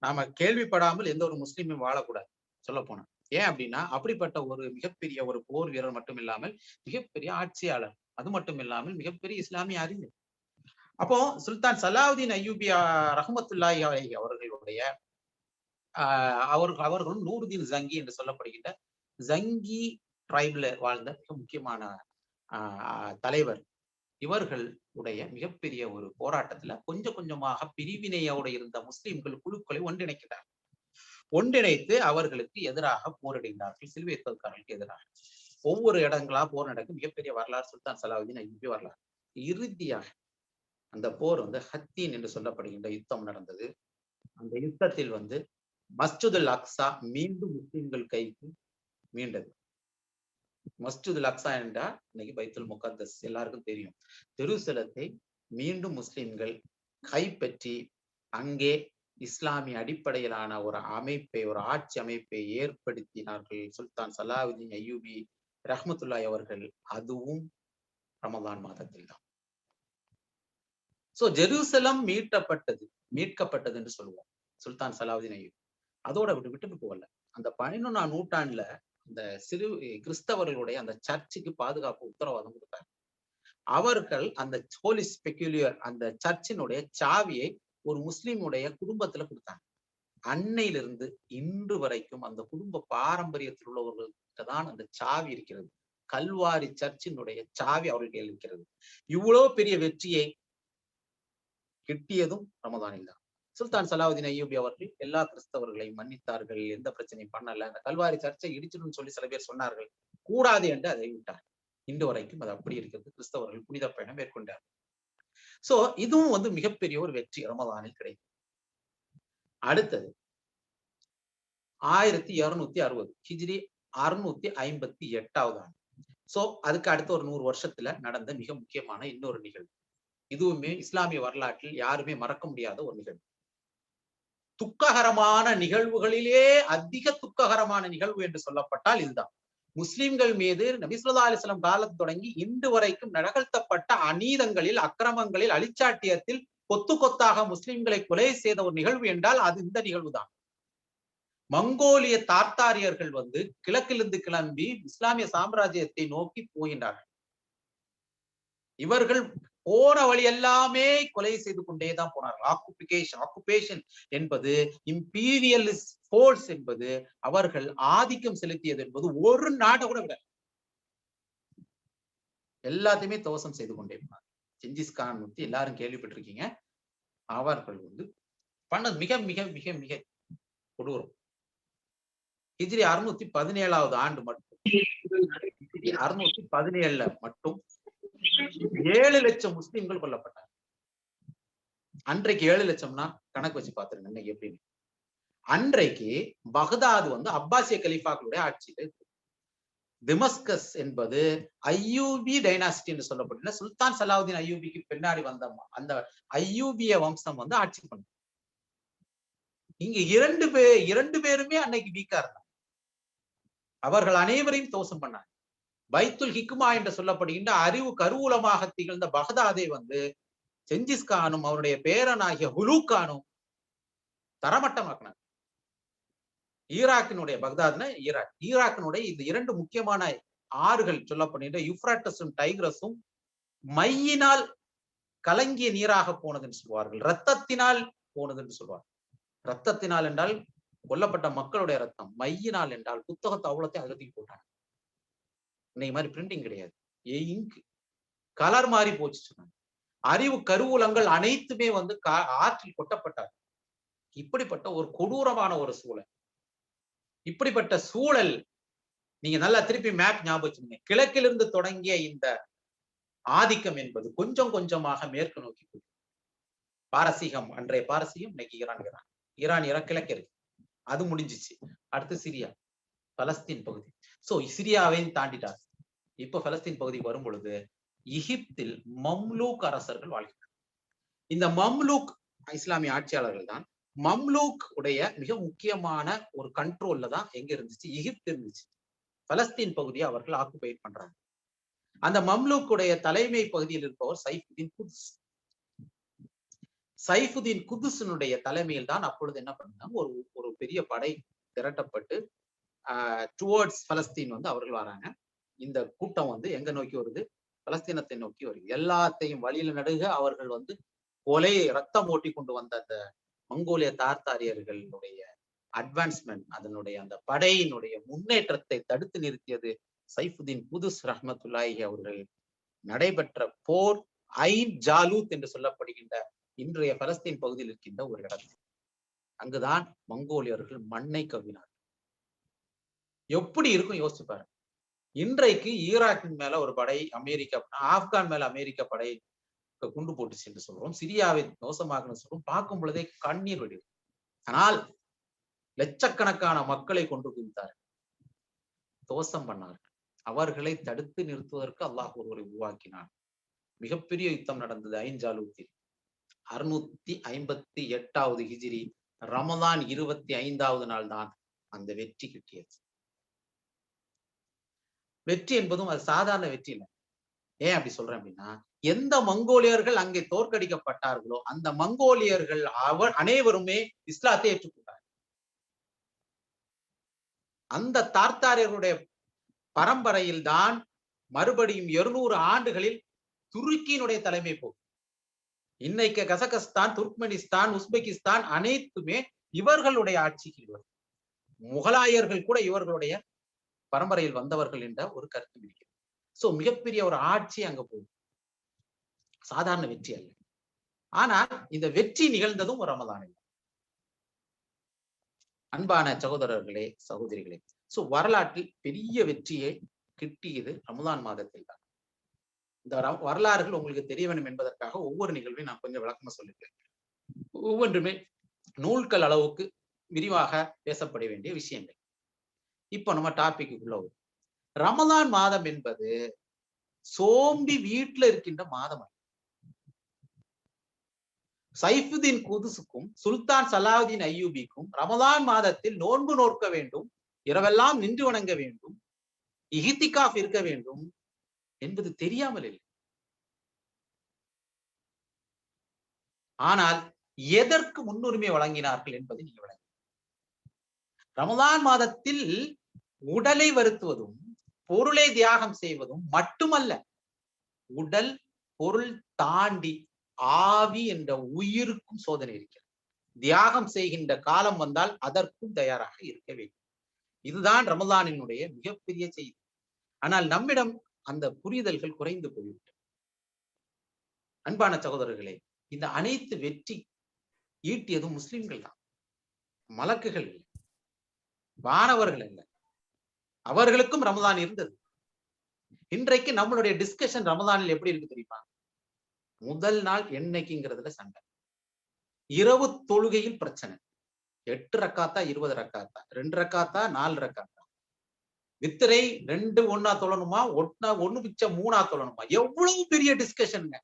நாம கேள்விப்படாமல் எந்த ஒரு முஸ்லீமும் வாழக்கூடாது சொல்ல போனா. ஏன் அப்படின்னா அப்படிப்பட்ட ஒரு மிகப்பெரிய ஒரு போர் வீரர் மட்டும் இல்லாமல் மிகப்பெரிய ஆட்சியாளர், அது மட்டும் இல்லாமல் மிகப்பெரிய இஸ்லாமிய அறிஞர். அப்போ சுல்தான் சலாவுதீன் அய்யூபி ரஹ்மத்துல்லாஹி அலைஹி அவர்களுடைய அவர்களும் நூருதீன் ஜங்கி என்று சொல்லப்படுகின்ற ஜங்கி டிரைப்ல வாழ்ந்த மிக முக்கியமான தலைவர். இவர்களுடைய மிகப்பெரிய ஒரு போராட்டத்துல கொஞ்சம் கொஞ்சமாக பிரிவினையோடு இருந்த முஸ்லிம்கள் குழுக்களை ஒன்றிணைக்கிறார். ஒன்றிணைத்து அவர்களுக்கு எதிராக போரிடுகிறார்கள், சிலுவை யுத்தக்காரர்களுக்கு எதிராக. ஒவ்வொரு இடங்களா போர் நடக்கும். மிகப்பெரிய வரலாறு சுல்தான் சலாவுதீன் அய்யூபி வரலாறு. இறுதியாக அந்த போர் ஹத்தீன் என்று சொல்லப்படுகின்ற யுத்தம் நடந்தது. அந்த யுத்தத்தில் மஸ்ஜித் அல் அக்ஸா மீண்டும் முஸ்லிம்கள் கைக்கு மீண்டது. மஸ்ஜித் அல் அக்ஸா என்றா இன்னைக்கு பைத்துல் முகத்தஸ் எல்லாருக்கும் தெரியும். ஜெருசலத்தை மீண்டும் முஸ்லிம்கள் கைப்பற்றி அங்கே இஸ்லாமிய அடிப்படையிலான ஒரு அமைப்பை, ஒரு ஆட்சி அமைப்பை ஏற்படுத்தினார்கள் சுல்தான் சலாவுதீன் அய்யூபி ரஹ்மத்துல்லாஹி அவர்கள். அதுவும் ரமலான் மாதத்தில் தான். சோ ஜெருசலம் மீட்கப்பட்டது என்று சொல்லுவோம் சுல்தான் சலாவுதீன் அய்யூபி. அதோட விட்டுட்டு போகல. அந்த 11ஆம் நூற்றாண்டுல அந்த கிறிஸ்தவர்களுடைய அந்த சர்ச்சுக்கு பாதுகாப்பு உத்தரவாதம் கொடுத்தாங்க. அவர்கள் அந்த ஹோலி ஸ்பெக்யூலியர் அந்த சர்ச்சினுடைய சாவியை ஒரு முஸ்லிமுடைய குடும்பத்துல கொடுத்தாங்க. அன்னையிலிருந்து இன்று வரைக்கும் அந்த குடும்ப பாரம்பரியத்தில் உள்ளவர்கள்ட்ட தான் அந்த சாவி இருக்கிறது. கல்வாரி சர்ச்சினுடைய சாவி அவர்களுக்கு இருக்கிறது. இவ்வளவு பெரிய வெற்றியை கிட்டியதும் ரமதானில் தான். சுல்தான் சலாவுதீன் அய்யூபி அவர்கள் எல்லா கிறிஸ்தவர்களையும் மன்னித்தார்கள், எந்த பிரச்சனையும் பண்ணல. அந்த கல்வாரி சர்ச்சை இடிச்சிடும் சொல்லி சில பேர் சொன்னார்கள், கூடாது என்று அதை விட்டார். இன்று வரைக்கும் அது அப்படி இருக்கிறது. கிறிஸ்தவர்கள் புனித பயணம் மேற்கொண்டார். சோ இதுவும் மிகப்பெரிய ஒரு வெற்றி ரமதானில் கிடைக்கும். அடுத்தது 1260 ஹிஜ்ரி 658வது ஆண்டு. சோ அதுக்கு அடுத்த ஒரு 100 வருஷத்துல நடந்த மிக முக்கியமான இன்னொரு நிகழ்வு. இதுவுமே இஸ்லாமிய வரலாற்றில் யாருமே மறக்க முடியாத ஒரு நிகழ்வு. துக்ககரமான நிகழ்வுகளிலே அதிக துக்ககரமான நிகழ்வு என்று சொல்லப்பட்டால் இதுதான். முஸ்லிம்கள் மீது நபி ஸல்லல்லாஹு அலைஹி வஸல்லம் காலத்து தொடங்கி இன்று வரைக்கும் நிகழ்த்தப்பட்ட அநீதங்களில், அக்கிரமங்களில், அழிச்சாட்டியத்தில் கொத்து கொத்தாக முஸ்லிம்களை கொலை செய்த ஒரு நிகழ்வு என்றால் அது இந்த நிகழ்வு தான். மங்கோலிய தார்த்தாரியர்கள் கிழக்கிலிருந்து கிளம்பி இஸ்லாமிய சாம்ராஜ்யத்தை நோக்கி போகின்றார்கள். இவர்கள் போன வழி எல்லாமே கொலை செய்து கொண்டேதான் போனார்கள். ஆக்குபேஷன் என்பது, இம்பீரியல் போர்ஸ் என்பது, அவர்கள் ஆதிக்கம் செலுத்தியது என்பது ஒரு நாட்டை கூட விட எல்லாத்தையுமே துவசம் செய்து கொண்டே போனார். செங்கிஸ்கான் எல்லாரும் கேள்விப்பட்டிருக்கீங்க. அவர்கள் பண்ணது மிக மிக மிக மிக கொடூரம். ஹிஜ்ரி 617வது ஆண்டு மட்டும் 617ல மட்டும் 7 லட்சம் முஸ்லிம்கள் கொல்லப்பட்டார். அன்றைக்கு 7 லட்சம்னா கணக்கு வச்சு பாத்துருங்க இன்னைக்கு எப்படின்னு. அன்றைக்கு பகதாது வந்து அப்பாசிய கலீஃபாக்களுடைய ஆட்சியில இருக்கு. திமஸ்கஸ் என்பது ஐயூபி டைனாசிட்டி என்று சொல்லப்பட்ட சுல்தான் சலாவுதீன் ஐயூபிக்கு பின்னாடி வந்த அந்த ஐயூபிய வம்சம் வந்து ஆட்சி பண்ணும். இங்க இரண்டு பேருமே அன்னைக்கு வீக்கா இருந்தாங்க. அவர்கள் அனைவரையும் தோசம் பண்ணாங்க. பைத்துல் ஹிக்மா என்று சொல்லப்படுகின்ற அறிவு கருவூலமாக திகழ்ந்த பகதாதை வந்து செஞ்சிஸ்கானும் அவருடைய பேரனாகிய ஹுலூக்கானும் தரமட்டமாக்கினார். ஈராக்கினுடைய பக்தாத்னா ஈராக்கினுடைய இந்த 2 முக்கியமான ஆறுகள் சொல்லப்படுகின்ற யுப்ராட்டஸும் டைக்ரஸும் மையினால் கலங்கிய நீராக போனதுன்னு சொல்வார்கள். ரத்தத்தினால் போனது என்று சொல்வார்கள். ரத்தத்தினால் என்றால் கொல்லப்பட்ட மக்களுடைய ரத்தம், மையினால் என்றால் புத்தகத்தை அவ்வளோத்தையும் அகத்தி போட்டாங்க. இன்னைக்கு மாதிரி பிரிண்டிங் கிடையாது, இங்க் கலர் மாறி போச்சு சொன்னாங்க. அறிவு கருவூலங்கள் அனைத்துமே வந்து ஆற்றில் கொட்டப்பட்டார். இப்படிப்பட்ட ஒரு கொடூரமான ஒரு சூழல். இப்படிப்பட்ட சூழல் நீங்க நல்லா திருப்பி மேப் ஞாபகம் வச்சுக்கீங்க. கிழக்கிலிருந்து தொடங்கிய இந்த ஆதிக்கம் என்பது கொஞ்சம் கொஞ்சமாக மேற்கு நோக்கி போகுது. பாரசீகம், அன்றைய பாரசீகம், இன்னைக்கு ஈரான் கிழக்கு இருக்கு, அது முடிஞ்சிச்சு. அடுத்து சிரியா, பலஸ்தீன் பகுதி. சோ சிரியாவையும் தாண்டிட்டார். இப்ப பலஸ்தீன் பகுதி வரும் பொழுது எகிப்தில் மம்லூக் அரசர்கள் வாழ்கிறார். இந்த மம்லூக் இஸ்லாமிய ஆட்சியாளர்கள் தான். மம்லூக் உடைய மிக முக்கியமான ஒரு கண்ட்ரோல்ல தான் எங்க இருந்துச்சு, எகிப்து இருந்துச்சு. பலஸ்தீன் பகுதியை அவர்கள் ஆக்குபை பண்றாங்க. அந்த மம்லூக்குடைய தலைமை பகுதியில் இருப்பவர் சைஃபுதீன் குதுஸ். சைஃபுதீன் குதுஸினுடைய தலைமையில் தான் அப்பொழுது என்ன பண்ணாங்க, ஒரு பெரிய படை திரட்டப்பட்டு டுவர்ட்ஸ் பலஸ்தீன் வந்து அவர்கள் வராங்க. இந்த கூட்டம் வந்து எங்க நோக்கி வருது, பலஸ்தீனத்தை நோக்கி வருது. எல்லாத்தையும் வழியில நடுக அவர்கள் வந்து கொலை ரத்தம் ஓட்டி கொண்டு வந்த அந்த மங்கோலிய தார்த்தாரியர்களுடைய அட்வான்ஸ்மெண்ட், அதனுடைய அந்த படையினுடைய முன்னேற்றத்தை தடுத்து நிறுத்தியது சைஃபுதீன் குதுஸ் ரஹ்மத்துல்லாஹி அவர்கள் நடைபெற்ற போர் ஐன் ஜாலூத் என்று சொல்லப்படுகின்ற இன்றைய பலஸ்தீன் பகுதியில் இருக்கின்ற ஒரு இடத்தில். அங்குதான் மங்கோலியர்கள் மண்ணை கவ்வினார். எப்படி இருக்கும் யோசிச்சு பாருங்க. இன்றைக்கு ஈராக்கின் மேல ஒரு படை அமெரிக்கா, ஆப்கான் மேல அமெரிக்க படை குண்டு போட்டுச்சு என்று சொல்றோம், சிரியாவை மோசமாக சொல்றோம். பார்க்கும் பொழுதே கண்ணீர் வெடிவு. ஆனால் லட்சக்கணக்கான மக்களை கொண்டு குவித்தார்கள், தோசம் பண்ணார்கள். அவர்களை தடுத்து நிறுத்துவதற்கு அல்லாஹ் ஒருவரை உருவாக்கினார். மிகப்பெரிய யுத்தம் நடந்தது ஐன் ஜாலூத்தில். 658வது ஹிஜ்ரி ரமதான் 25வது நாள் தான் அந்த வெற்றி கிட்டியது. வெற்றி என்பதும் அது சாதாரண வெற்றி இல்லை. ஏன் அப்படி சொல்றேன் அப்படின்னா, எந்த மங்கோலியர்கள் அங்கே தோற்கடிக்கப்பட்டார்களோ அந்த மங்கோலியர்கள் அனைவருமே இஸ்லாத்தை ஏற்றுக்கொண்டார். அந்த தார்த்தாரியர்களுடைய பரம்பரையில் தான் மறுபடியும் 200 ஆண்டுகளில் துருக்கியினுடைய தலைமை போகும். இன்னைக்கு கசகஸ்தான், துர்க்மெனிஸ்தான், உஸ்பெகிஸ்தான் அனைத்துமே இவர்களுடைய ஆட்சிக்கு வரும். முகலாயர்கள் கூட இவர்களுடைய பரம்பரையில் வந்தவர்கள் என்ற ஒரு கருத்து இருக்கிறது. சோ மிகப்பெரிய ஒரு ஆட்சி அங்க போகும். சாதாரண வெற்றி அல்ல. ஆனால் இந்த வெற்றி நிகழ்ந்ததும் ஒரு ரமதானில். அன்பான சகோதரர்களே, சகோதரிகளே, சோ வரலாற்றில் பெரிய வெற்றியை கிட்டியது ரமதான் மாதத்தில் தான். இந்த வரலாறுகள் உங்களுக்கு தெரிய வேண்டும் என்பதற்காக ஒவ்வொரு நிகழ்வையும் நான் கொஞ்சம் விளக்கமா சொல்லிட்டேன். ஒவ்வொன்றுமே நூல்கள் அளவுக்கு விரிவாக பேசப்பட வேண்டிய விஷயங்கள். இப்ப நம்ம டாபிக்குள்ள வரும். ரமதான் மாதம் என்பது சோம்பி வீட்டுல இருக்கின்ற மாதம் அல்ல. சைஃபுதீன் குதுஸுக்கும் சுல்தான் சலாவுதீன் ஐயூபிக்கும் ரமதான் மாதத்தில் நோன்பு நோக்க வேண்டும், இரவெல்லாம் நின்று வணங்க வேண்டும், இஹ்திகாஃப் இருக்க வேண்டும் என்பது தெரியாமல் இல்லை. ஆனால் எதற்கு முன்னுரிமை வழங்கினார்கள் என்பதை நீங்க வழங்க. ரமதான் மாதத்தில் உடலை வருத்துவதும் பொருளை தியாகம் செய்வதும் மட்டுமல்ல, உடல் பொருள் தாண்டி ஆவி என்ற உயிருக்கும் சோதனை இருக்கிறது. தியாகம் செய்கின்ற காலம் வந்தால் அதற்கும் தயாராக இருக்க வேண்டும். இதுதான் ரமதானினுடைய மிகப்பெரிய செய்தி. ஆனால் நம்மிடம் அந்த புரிதல்கள் குறைந்து போய்விட்டது. அன்பான சகோதரர்களே, இந்த அனைத்து வெற்றி ஈட்டியதும் முஸ்லிம்கள் தான், மலக்குகள் இல்லை, வானவர்கள் இல்லை. அவர்களுக்கும் ரமதான் இருந்தது. இன்றைக்கு நம்மளுடைய டிஸ்கஷன் ரமதானில் எப்படி இருக்கு தெரியுமா? முதல் நாள் என்னைக்குங்கிறதுல சண்டை, இரவு தொழுகையில் பிரச்சனை. 8 ரக்காத்தா 20 ரக்காத்தா, 2 ரக்காத்தா 4 ரக்காத்தா, வித்திரை 2 ஒண்ணா தொழணுமா, ஒண்ணு மிச்சம் 3ஆ தொழணுமா? எவ்வளவு பெரிய டிஸ்கஷனுங்க.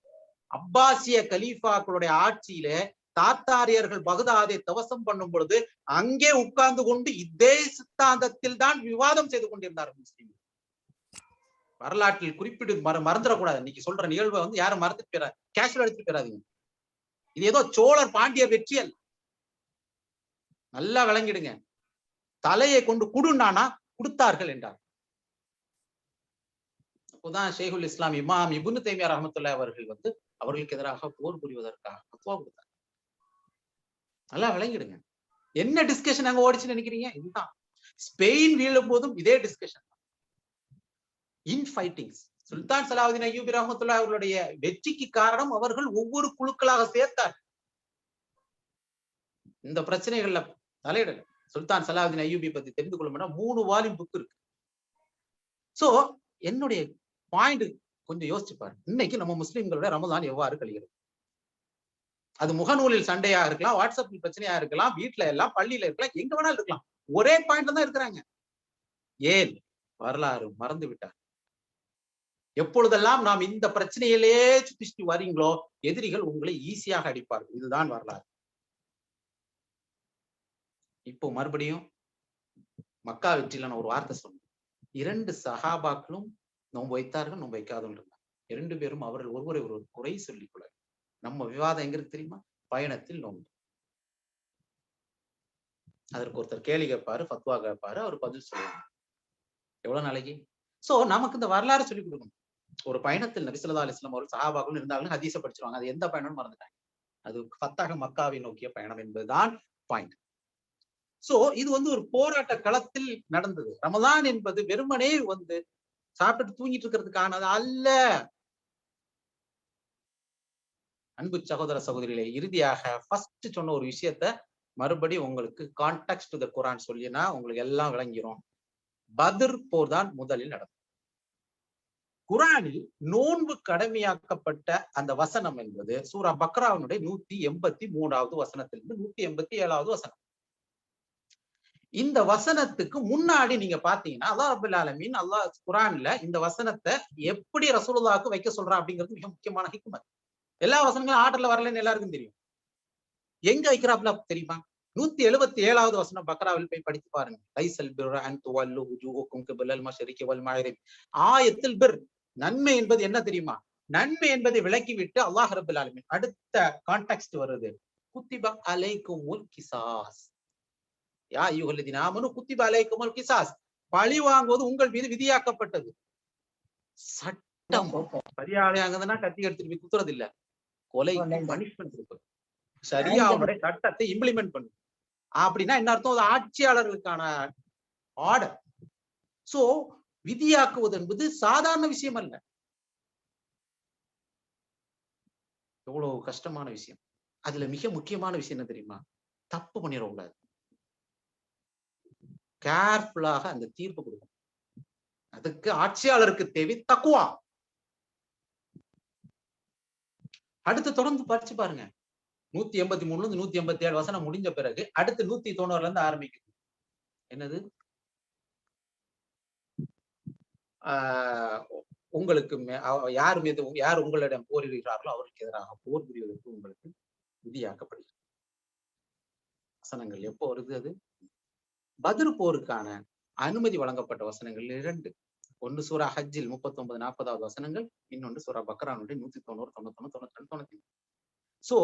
அப்பாசிய கலீஃபாக்களுடைய ஆட்சியில தாத்தாரியர்கள் பகதாதை தவசம் பண்ணும் பொழுது அங்கே உட்கார்ந்து கொண்டு இதே சித்தாந்தத்தில் தான் விவாதம் செய்து கொண்டிருந்தார் முஸ்லிம். வரலாற்றில் குறிப்பிட்டு மறந்துடக்கூடாது. இன்னைக்கு சொல்ற நிகழ்வை யாரும் மறந்துட்டு போயிடாது, கேஷுவல் எடுத்துட்டு போயிடாதீங்க. இது ஏதோ சோழர் பாண்டியர் வெற்றி அல்ல. நல்லா விளங்கிடுங்க. தலையை கொண்டு குடுனானா கொடுத்தார்கள் என்றார். அப்போதான் ஷேகுல் இஸ்லாம் இமாம் இப்னு தைமியா ரஹ்மத்துல்லாஹி அவர்கள் அவர்களுக்கு எதிராக போர் புரிவதற்காக ஃபத்வா கொடுத்தார். நல்லா விளங்கிடுங்க. என்ன டிஸ்கஷன் அங்க ஓடிச்சுன்னு நினைக்கிறீங்க? இதுதான் ஸ்பெயின் வீழும் போதும் இதே டிஸ்கஷன். இன் ஃபைட்டிங்ஸ் சுல்தான் சலாவுதீன் அய்யூபி ரஹ்மத்துல்லாஹி அவர்களுடைய வெற்றிக்கு காரணம் அவர்கள் ஒவ்வொரு குழுக்களாக சேர்த்தார். இந்த பிரச்சனைகள்ல தலையிடல. சுல்தான் சலாவுதீன் அய்யூபி பத்தி தெரிந்து கொள்ளும்னா 3 வால்யூம் புக் இருக்கு. சோ என்னுடைய பாயிண்ட் கொஞ்சம் யோசிச்சு பாருங்க. இன்னைக்கு நம்ம முஸ்லிம்களோட ரமலான் எவ்வாறு கழிகிறது? அது முகநூலில் சண்டையா இருக்கலாம், வாட்ஸ்அப்பில் பிரச்சனையா இருக்கலாம், வீட்டுல எல்லாம் பள்ளியில இருக்கலாம், எங்க வேணாலும் இருக்கலாம். ஒரே பாயிண்ட்ல தான் இருக்கிறாங்க. ஏன்? வரலாறு மறந்து விட்டார். எப்பொழுதெல்லாம் நாம் இந்த பிரச்சனையிலேயே சுத்தி வரீங்களோ எதிரிகள் உங்களை ஈஸியாக அடிப்பார்கள். இதுதான் வரலாறு. இப்போ மறுபடியும் மக்கா வெற்றியில நான் ஒரு வார்த்தை சொன்னேன். 2 சஹாபாக்களும் நோன்பு வைத்தார்கள், நோன்பு வைக்காதவர்கள் இருந்தாங்க. 2 பேரும் அவர்கள் ஒருவரை ஒருவர் குறை சொல்லிக் கொள்ள. நம்ம விவாதம் எங்க இருக்கு தெரியுமா? பயணத்தில் நோன்பு. அதற்கு ஒருத்தர் கேள்வி கேட்பாரு, ஃபத்வா கேட்பாரு, அவர் பதில் சொல்லுவாங்க. எவ்வளவு நாளைக்கு? சோ நமக்கு இந்த வரலாறு சொல்லிக் கொடுக்கணும். ஒரு பயணத்தில் நபி ஸல்லல்லாஹு அலைஹி வஸல்லம் அவர்கள் சஹாபாக்கள் இருந்தாலும் ஹதீஸை படிச்சிருவாங்க. அது எந்த பயணம்னு மறந்துட்டாங்க. அது ஃபத்தாக மக்காவை நோக்கிய பயணம் என்பதுதான் பாயிண்ட். சோ இது ஒரு போராட்ட களத்தில் நடந்தது. ரமலான் என்பது வெறுமனே சாப்பிட்டு தூங்கிட்டு இருக்கிறதுக்கானது அல்ல. அன்பு சகோதர சகோதரிகளே, இறுதியாக ஃபர்ஸ்ட் சொன்ன ஒரு விஷயத்த மறுபடியும் உங்களுக்கு கான்டெக்ஸ்ட் டு தி குர்ஆன் சொல்லினா உங்களுக்கு எல்லாம் விளங்கிரும். பத்ர் போர் தான் முதலில் நடந்தது. குர்ஆனில் நோன்பு கடமையாக்கப்பட்ட அந்த வசனம் என்பது சூரா பக்ராவுடைய 183வது வசனத்திலிருந்து 187வது வசனம். இந்த வசனத்துக்கு முன்னாடி நீங்க பாத்தீங்கன்னா அல்லாஹ் ரப்பல் ஆலமீன் அல்லாஹ் குர்ஆன்ல இந்த வசனத்தை எப்படி ரசூலுல்லாஹ்க்கு வைக்க சொல்றான் அப்படிங்கிறது மிக முக்கியமான ஹிக்மத். எல்லா வசனங்களும் ஆர்டர்ல வரலன்னு எல்லாருக்கும் தெரியும். எங்க வைக்கிறாப்ல தெரியுமா? 177வது வசனம் பக்ராவில் போய் படித்து பாருங்க. லைஸல் பிர்ர அன் துவல்லு வுஜூஹக்கும் கிபலல் மஷ்ரிகி வல் மக்ரிப். ஆயத்தில் பிர், நன்மை என்பது என்ன தெரியுமா? நன்மை என்பதை விளக்கிவிட்டு அல்லாஹ் ரப்பல் ஆலமீன் அடுத்த கான்டெக்ஸ்ட் வருது. குத்திப அலைக்குமுல் கிசாஸ். யா அய்யுஹல்லதீன ஆமனு குத்திப அலைக்குமுல் கிசாஸ். பழி வாங்குவது உங்கள் மீது விதியாக்கப்பட்டது. சட்டம் சரியாகதுன்னா கத்தி எடுத்துட்டு போய் குத்துறது இல்ல, கொலைக்கு பனிஷ்மெண்ட் கொடுப்பது. சரியாவுடைய சட்டத்தை இம்ப்ளிமெண்ட் பண்ணும். அப்படின்னா என்ன அர்த்தம்? அது ஆட்சியாளர்களுக்கான ஆர்டர். சோ விதியாக்குவது என்பது சாதாரண விஷயம் அல்ல. எவ்வளவு கஷ்டமான விஷயம். அதுல மிக முக்கியமான விஷயம் என்ன தெரியுமா? தப்பு பண்ணிடக்கூடாது. கேர்ஃபுல்லாக அந்த தீர்ப்பு கொடுக்கணும். அதுக்கு ஆட்சியாளருக்கு தேவை தக்குவா. அடுத்து தொடர்ந்து படிச்சு பாருங்க. 183 இருந்து 187 வசனம் முடிஞ்ச பிறகு அடுத்து 190ல இருந்து ஆரம்பிக்குது. என்னது? உங்களுக்கு யார் உங்களிடம் போரிடுகிறார்களோ அவருக்கு எதிராக போர் புரிவதற்கு உங்களுக்கு விதியாக்கப்படுகிறது. வசனங்கள் எப்போ வருது? அது பத்ர் போருக்கான அனுமதி வழங்கப்பட்ட வசனங்கள் 2. ஒன்னு சூரா ஹஜ்ஜில் 39-40வது வசனங்கள், இன்னொன்று சூரா பக்ரானுடைய 190, 91, 92, 95. சோ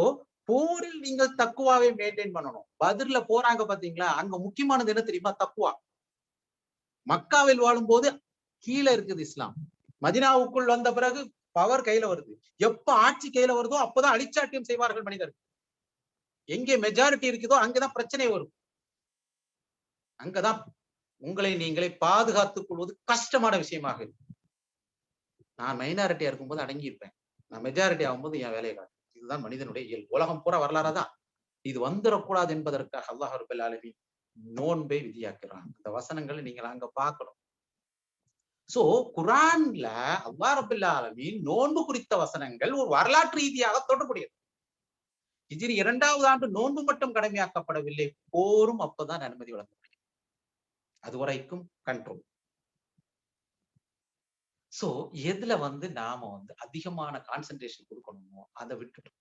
போரில் நீங்கள் தக்குவாவை மெயின்டைன் பண்ணணும். பத்ர்ல போறாங்க பாத்தீங்களா, அங்க முக்கியமானது என்ன தெரியுமா? தக்குவா. மக்காவில் வாழும் போது கீழே இருக்குது இஸ்லாம். மதினாவுக்குள் வந்த பிறகு பவர் கையில வருது. எப்ப ஆட்சி கையில வருதோ அப்பதான் அழிச்சாட்டியம் செய்வார்கள் மனிதர்கள். எங்கே மெஜாரிட்டி இருக்குதோ அங்கதான் பிரச்சனை வரும். அங்கதான் உங்களை நீங்களே பாதுகாத்துக் கொள்வது கஷ்டமான விஷயமாக இருக்கு. நான் மைனாரிட்டியா இருக்கும்போது அடங்கி இருப்பேன். நான் மெஜாரிட்டி ஆகும்போது என் வேலையை காட்டு. இதுதான் மனிதனுடைய இயல்பு. உலகம் பூரா வரலாறாதான். இது வந்துடக்கூடாது என்பதற்காக அல்லாஹ் ரப்பல் ஆலமீன் நோன்பை விதியாக்குறான். அந்த வசனங்களை நீங்கள் அங்க பார்க்கணும். சோ குர்ஆன்ல அல்லாஹ் ரப்பல் ஆலமீன் நோன்பு குறித்த வசனங்கள் ஒரு வரலாற்று ரீதியாக தொடர்புடையது. ஹிஜ்ரி 2வது ஆண்டு நோன்பு மட்டும் கடமையாக்கப்படவில்லை, போரும் அப்பதான் அனுமதி வழங்க முடியும். அதுவரைக்கும் கண்ட்ரோல். சோ எதுல நாம அதிகமான கான்சென்ட்ரேஷன் கொடுக்கணுமோ அதை விட்டுட்டோம்.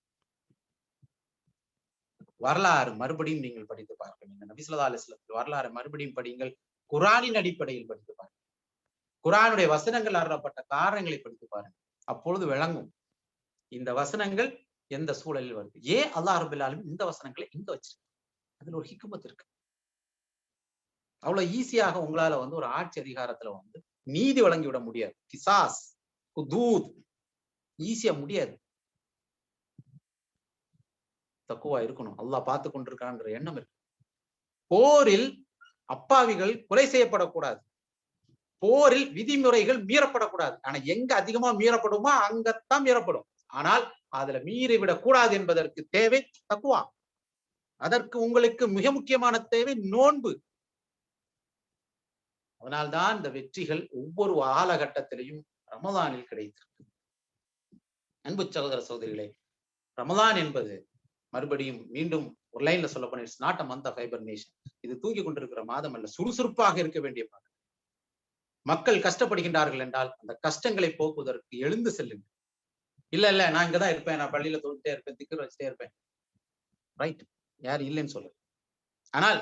வரலாறு மறுபடியும் நீங்கள் படித்து பார்க்க வேண்டும். நபி ஸல்லல்லாஹு அலைஹி வஸல்லம் வரலாறு மறுபடியும் படியுங்கள். குர்ஆனின் அடிப்படையில் படித்து பாருங்கள். குர்ஆனுடைய வசனங்கள் அருளப்பட்ட காரணங்களை படித்து பாருங்கள். அப்பொழுது விளங்கும் இந்த வசனங்கள் எந்த சூழலில் வருது. ஏன் அல்லாஹ் ரப்பல் ஆலமீன் இந்த வசனங்களை இங்க வச்சிருக்கு? அதுல ஒரு ஹிக்மத் இருக்கு. அவ்வளவு ஈஸியாக உங்களால ஒரு ஆட்சி அதிகாரத்துல நீதி வழங்கி விட முடியாது. கிசாஸ், ஹுதூத் ஈஸியா முடியாது. தக்குவா இருக்கணும். அல்லாஹ் பார்த்து கொண்டிருக்கான்ற எண்ணம் இருக்கு. போரில் அப்பாவிகள் கொலை செய்யப்படக்கூடாது. போரில் விதிமுறைகள் மீறப்படக்கூடாது. ஆனா எங்க அதிகமா மீறப்படுமோ அங்கத்தான் மீறப்படும். ஆனால் அதுல மீறிவிடக் கூடாது என்பதற்கு தேவை தக்குவா. அதற்கு உங்களுக்கு மிக முக்கியமான தேவை நோன்பு. அதனால்தான் இந்த வெற்றிகள் ஒவ்வொரு காலகட்டத்திலையும் ரமலானில் கிடைத்திருக்கு. அன்பு சகோதர சகோதரிகளே, ரமலான் என்பது மறுபடியும் மீண்டும் ஒரு லைன்ல சொல்ல போனா it's not a month of hibernation. இது தூங்கி கொண்டிருக்கிற மாதம் அல்ல, சுறுசுறுப்பாக இருக்க வேண்டிய மாதம். மக்கள் கஷ்டப்படுகின்றார்கள் என்றால் அந்த கஷ்டங்களை போக்குவதற்கு எழுந்து செல்லுங்கள். இல்ல நான் இங்கதான் இருப்பேன், நான் பள்ளியில தொழுட்டே இருப்பேன், திக்கர் வச்சுட்டே இருப்பேன், ரைட், யார் இல்லைன்னு சொல்லு. ஆனால்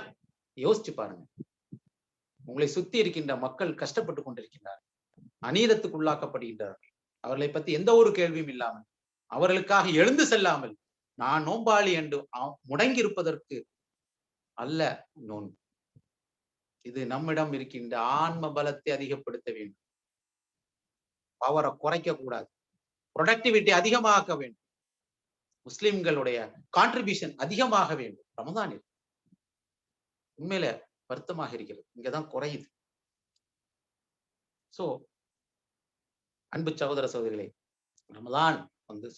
யோசிச்சு பாருங்க, உங்களை சுத்தி இருக்கின்ற மக்கள் கஷ்டப்பட்டு கொண்டிருக்கின்றார்கள், அநீதத்துக்கு உள்ளாக்கப்படுகின்றார்கள். அவர்களை பத்தி எந்த ஒரு கேள்வியும் இல்லாமல், அவர்களுக்காக எழுந்து செல்லாமல் நான் நோம்பாளி என்று முடங்கி இருப்பதற்கு அல்ல நோன்பு. இது நம்மிடம் இருக்கின்ற ஆன்ம பலத்தை அதிகப்படுத்த வேண்டும். பவரை குறைக்க கூடாது. ப்ரொடக்டிவிட்டி அதிகமாக்க வேண்டும். முஸ்லிம்களுடைய கான்ட்ரிபியூஷன் அதிகமாக வேண்டும். ரமதானில் உண்மையில வருத்தமாக இருக்கிறது, இங்கதான் குறையுது. சோ அன்பு சகோதர சகோதரிகளே, ரமதான்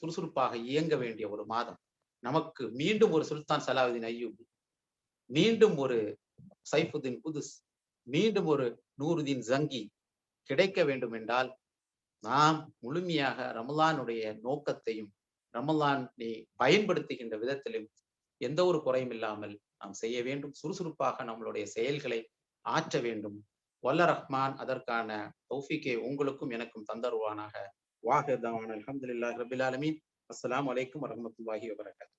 சுறுசுறுப்பாக இயங்க வேண்டிய ஒரு மாதம். நமக்கு மீண்டும் ஒரு சுல்தான் சலாவுதீன் அய்யூபி, மீண்டும் ஒரு சைஃபுதீன் குதுஸ், மீண்டும் ஒரு நூருதீன் ஜங்கி கிடைக்க வேண்டும் என்றால் நாம் முழுமையாக ரமலானுடைய நோக்கத்தையும் ரமலானை பயன்படுத்துகின்ற விதத்திலும் எந்த ஒரு குறையும் இல்லாமல் நாம் செய்ய வேண்டும். சுறுசுறுப்பாக நம்மளுடைய செயல்களை ஆற்ற வேண்டும். வல்ல ரஹ்மான் அதற்கான தௌஃபீக்கை உங்களுக்கும் எனக்கும் தந்தருவானாக. வாஹிர் தவானா அல்ஹம்துலில்லாஹி ரப்பில் ஆலமீன். அஸ்ஸலாமு அலைக்கும் வரஹ்மத்துல்லாஹி வபரகாத்துஹு.